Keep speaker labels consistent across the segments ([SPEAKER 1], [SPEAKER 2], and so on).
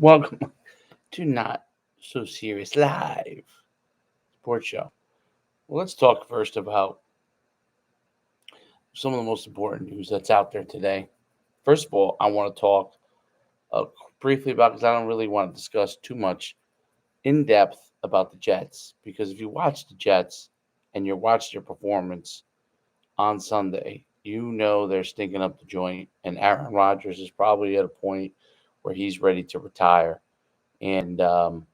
[SPEAKER 1] Welcome to Not So Serious Live Sports Show. Well, let's talk first about some of the most important news that's out there today. First of all, I want to talk uh, briefly about because I don't really want to discuss too much in depth about the Jets. Because if you watch the Jets and you watch their performance on Sunday, you know they're stinking up the joint, and Aaron Rodgers is probably at a point where he's ready to retire. And when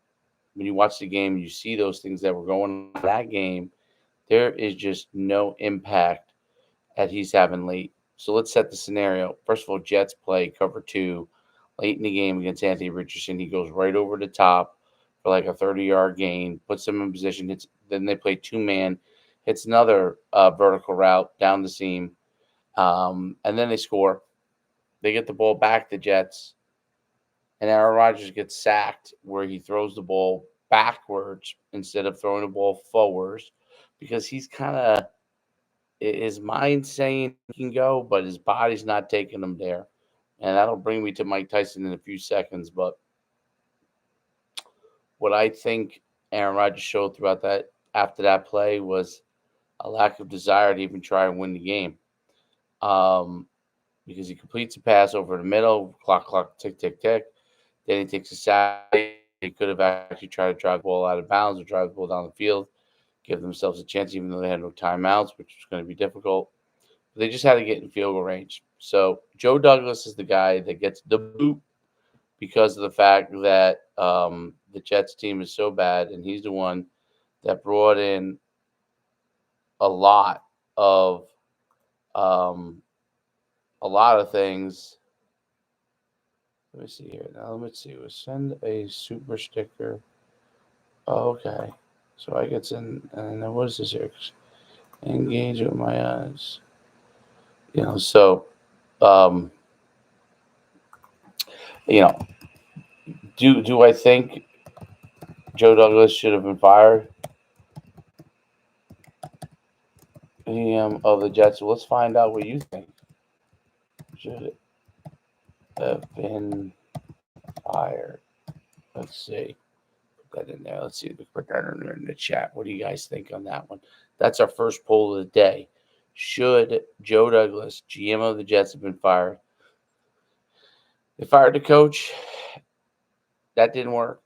[SPEAKER 1] you watch the game, you see those things that were going on in that game. There is just no impact that he's having late. So let's set the scenario. First of all, Jets play cover two late in the game against Anthony Richardson. He goes right over the top for like a 30-yard gain, puts them in position. Hits. Then they play two-man, hits another vertical route down the seam, and then they score. They get the ball back, the Jets, and Aaron Rodgers gets sacked where he throws the ball backwards instead of throwing the ball forwards because he's kind of his mind saying he can go, but his body's not taking him there. And that'll bring me to Mike Tyson in a few seconds. But what I think Aaron Rodgers showed throughout that after that play was a lack of desire to even try and win the game. Because he completes a pass over the middle, clock, tick, tick, tick. Then he takes a sack. He could have actually tried to drive the ball out of bounds or drive the ball down the field, give themselves a chance, even though they had no timeouts, which was going to be difficult. But they just had to get in field goal range. So Joe Douglas is the guy that gets the boot because of the fact that the Jets team is so bad, and he's the one that brought in a lot of things. Let me see here. Now, let me see. We'll send a super sticker. Oh, okay. So I get in, and then what is this here? Engage with my eyes. So, um, you know, do I think Joe Douglas should have been fired? Of the Jets. Well, let's find out what you think. Should have been fired. Let's see. Put that in there. Let's see. Put that in the chat. What do you guys think on that one? That's our first poll of the day. Should Joe Douglas, GM of the Jets, have been fired? They fired the coach. That didn't work.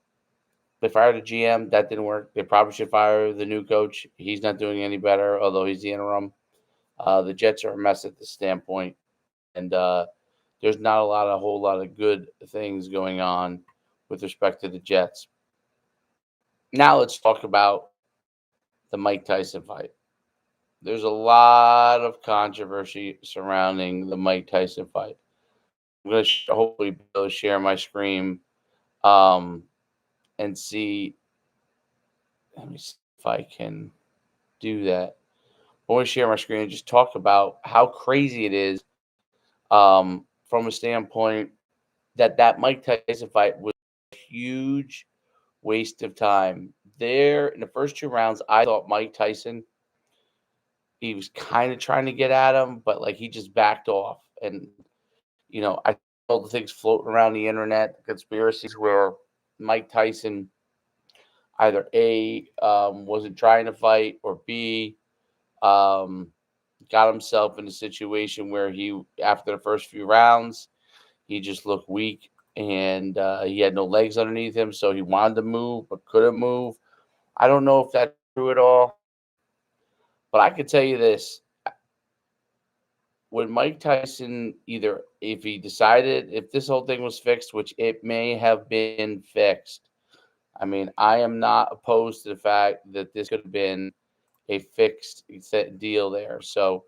[SPEAKER 1] They fired the GM. That didn't work. They probably should fire the new coach. He's not doing any better, although he's the interim. The Jets are a mess at this standpoint, and there's not a whole lot of good things going on with respect to the Jets. Now let's talk about the Mike Tyson fight. There's a lot of controversy surrounding the Mike Tyson fight. I'm going to hopefully be able to share my screen and see. Let me see if I can do that. I want to share my screen and just talk about how crazy it is from a standpoint that Mike Tyson fight was a huge waste of time. There in the first two rounds, I thought Mike Tyson, he was kind of trying to get at him, but like he just backed off. And I all the things floating around the internet, the conspiracies where Mike Tyson either A, wasn't trying to fight, or B, got himself in a situation where he, after the first few rounds, he just looked weak and he had no legs underneath him. So he wanted to move but couldn't move. I don't know if that's true at all, but I could tell you this. When Mike Tyson, either if he decided, if this whole thing was fixed, which it may have been fixed, I mean, I am not opposed to the fact that this could have been a fixed deal there. So,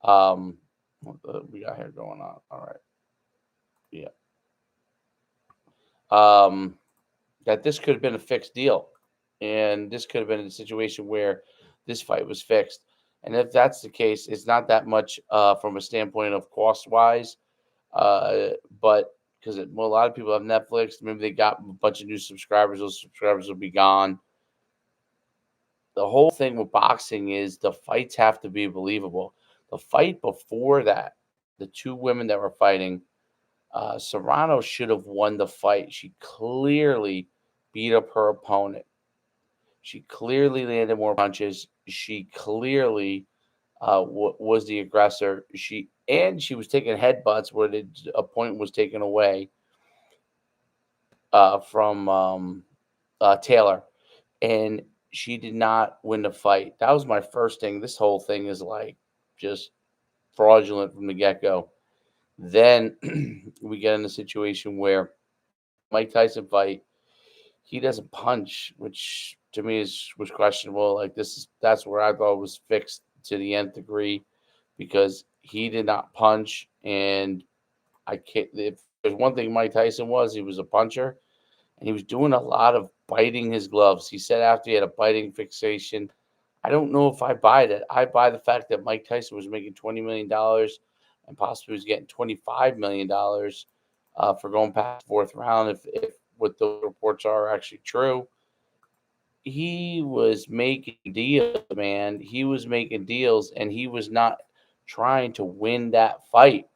[SPEAKER 1] what we got here going on? All right. Yeah. That this could have been a fixed deal. And this could have been a situation where this fight was fixed. And if that's the case, it's not that much from a standpoint of cost-wise. But because a lot of people have Netflix, maybe they got a bunch of new subscribers. Those subscribers will be gone. The whole thing with boxing is the fights have to be believable. The fight before that, the two women that were fighting, Serrano should have won the fight. She clearly beat up her opponent. She clearly landed more punches. She clearly was the aggressor. She was taking headbutts where a point was taken away from Taylor, and she did not win the fight. That was my first thing. This whole thing is like just fraudulent from the get go. Then we get in a situation where Mike Tyson fight, he doesn't punch, which to me was questionable. Like that's where I thought it was fixed to the nth degree because he did not punch, and I can't. If there's one thing Mike Tyson was, he was a puncher, and he was doing a lot of biting his gloves. He said after he had a biting fixation. I don't know if I buy that. I buy the fact that Mike Tyson was making $20 million and possibly was getting $25 million for going past the fourth round. If what those reports are actually true, he was making deals, man. He was making deals, and he was not trying to win that fight.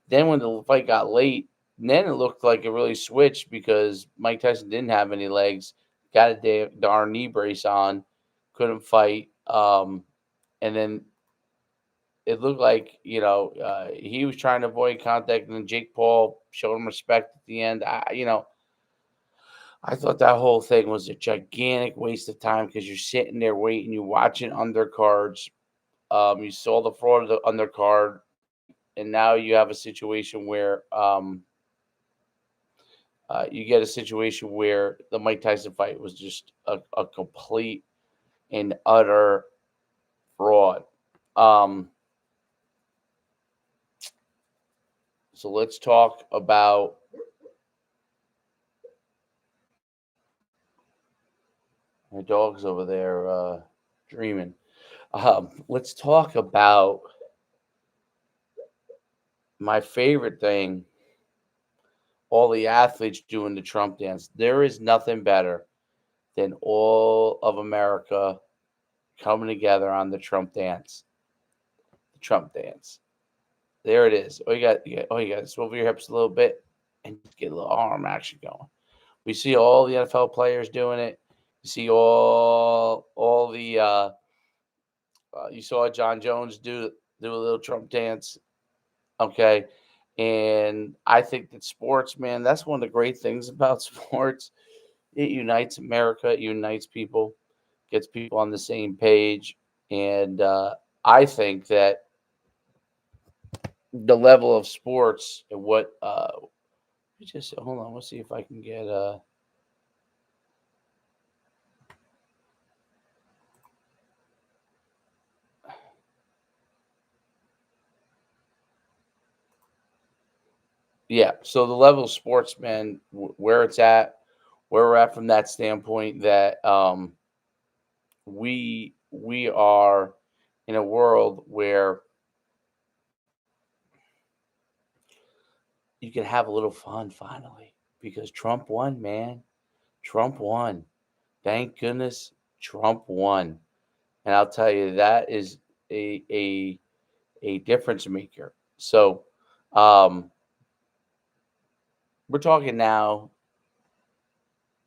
[SPEAKER 1] Then when the fight got late, then it looked like it really switched because Mike Tyson didn't have any legs, got a darn knee brace on, couldn't fight. And then it looked like he was trying to avoid contact, and then Jake Paul showed him respect at the end. I thought that whole thing was a gigantic waste of time because you're sitting there waiting, you're watching undercards. You saw the fraud of the undercard, and now you have a situation where you get a situation where the Mike Tyson fight was just a complete and utter fraud. Um, so let's talk about my dog's over there dreaming. Let's talk about my favorite thing, all the athletes doing the Trump dance. There is nothing better than all of America coming together on the Trump dance. The Trump dance. There it is. You got to swivel your hips a little bit and just get a little arm action going. We see all the NFL players doing it. You see all the you saw John Jones do a little Trump dance. Okay. And I think that sports, man, that's one of the great things about sports. It unites America, it unites people, gets people on the same page. And I think that the level of sports and what just hold on, let's see if I can get yeah, so the level of sports, man, where it's at, where we're at from that standpoint, that we are in a world where you can have a little fun finally because Trump won, man. Trump won. Thank goodness Trump won. And I'll tell you that is a difference maker. So um, we're talking now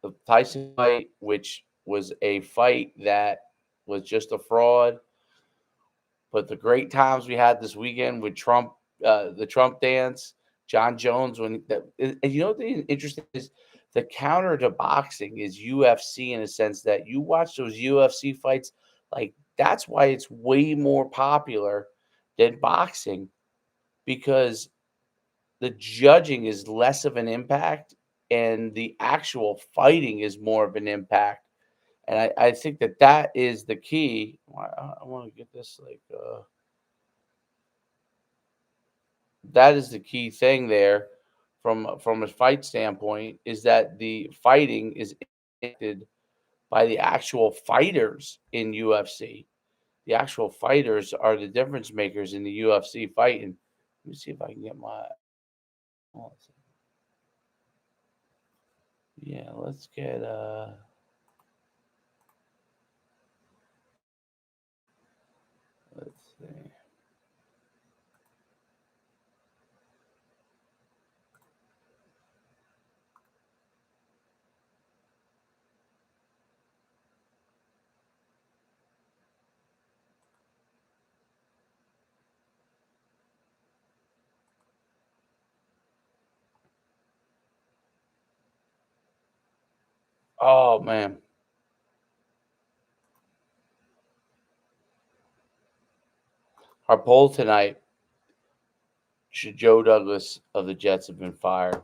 [SPEAKER 1] the Tyson fight, which was a fight that was just a fraud. But the great times we had this weekend with Trump, the Trump dance, John Jones, and you know what the interesting is, the counter to boxing is UFC in a sense that you watch those UFC fights, like that's why it's way more popular than boxing because the judging is less of an impact and the actual fighting is more of an impact. And I think that is the key. I want to get this that is the key thing there from a fight standpoint is that the fighting is impacted by the actual fighters in UFC. The actual fighters are the difference makers in the UFC fighting. Let me see if I can get my. Yeah, let's get let's see. Oh, man. Our poll tonight, should Joe Douglas of the Jets have been fired?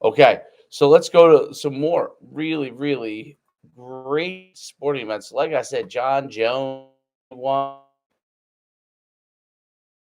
[SPEAKER 1] Okay, so let's go to some more really, really great sporting events. Like I said, John Jones won.